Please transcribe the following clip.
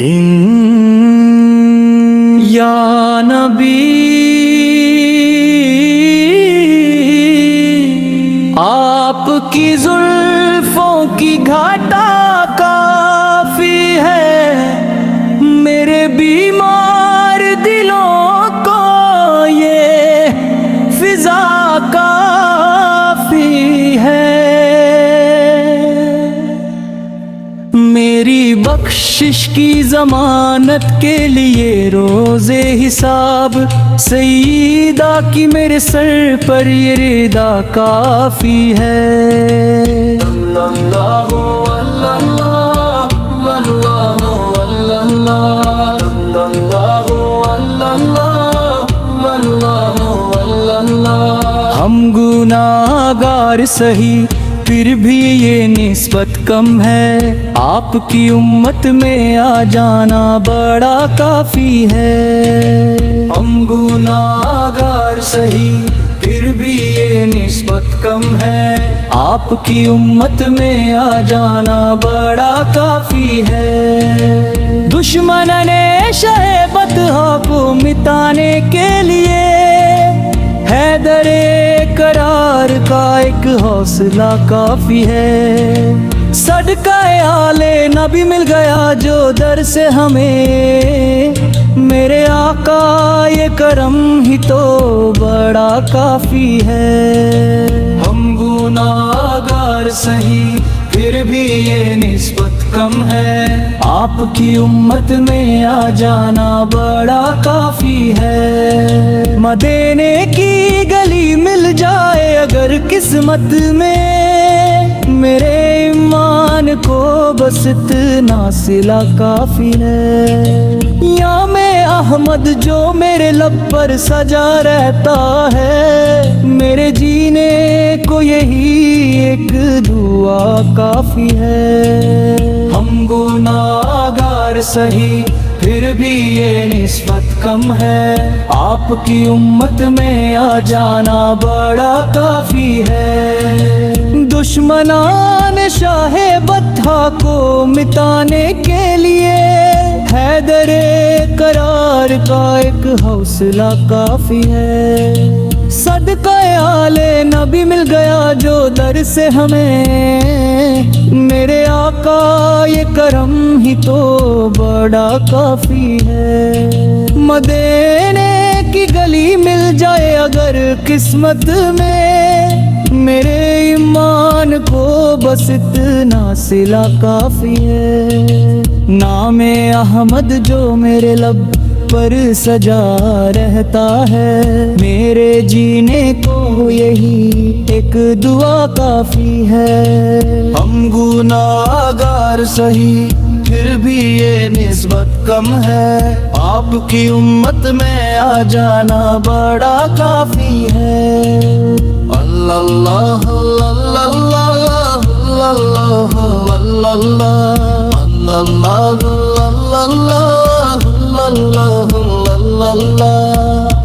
یا نبی آپ کی زلفوں کی گھاٹا کافی ہے، میرے بیمار دلوں کو یہ فضا کافی ہے، میری بخشش کی ضمانت کے لیے روز حساب سیدہ کی میرے سر پر یہ رضا کافی ہے۔ اللہ ہم گناہگار سہی پھر بھی یہ نسبت کم ہے، آپ کی امت میں آ جانا بڑا کافی ہے۔ ہم گناہگار سہی پھر بھی یہ نسبت کم ہے، آپ کی امت میں آ جانا بڑا کافی ہے۔ دشمن نے شہ بطحا کو مٹانے کے لیے حیدر قرار کا ایک حوصلہ کافی ہے، صدقہ آل نبی مل گیا جو در سے ہمیں، میرے آقا یہ کرم ہی تو بڑا کافی ہے۔ ہم گناہگار سہی پھر بھی یہ نسبت کم ہے، آپ کی امت میں آ جانا بڑا کافی ہے۔ مدینے کی گلی مل جائے اگر قسمت میں، میرے ایمان کو بس اتنا صلہ کافی ہے۔ یا میں احمد جو میرے لب پر سجا رہتا ہے، میرے جینے کو یہی ایک دعا کافی ہے۔ ہم گناہگار سہی پھر بھی یہ نسبت کم ہے، آپ کی امت میں آ جانا بڑا کافی ہے۔ دشمنان شاہ بطحا کو مٹانے کے لیے حیدر قرار کا ایک حوصلہ کافی ہے، صدقہ آل نبی مل گیا جو در سے ہمیں، میرے آقا یہ کرم ہی تو بڑا کافی ہے۔ مدینے کی گلی مل جائے اگر قسمت میں، میرے ایمان کو بس اتنا صلہ کافی ہے۔ نام احمد جو میرے لب پر سجا رہتا ہے، میرے جینے کو یہی ایک دعا کافی ہے۔ ہم گناہگار سہی پھر بھی یہ نسبت کم ہے، آپ کی امت میں آ جانا بڑا کافی ہے۔ اللہ اللہ اللہ اللہ اللہ اللہ اللہ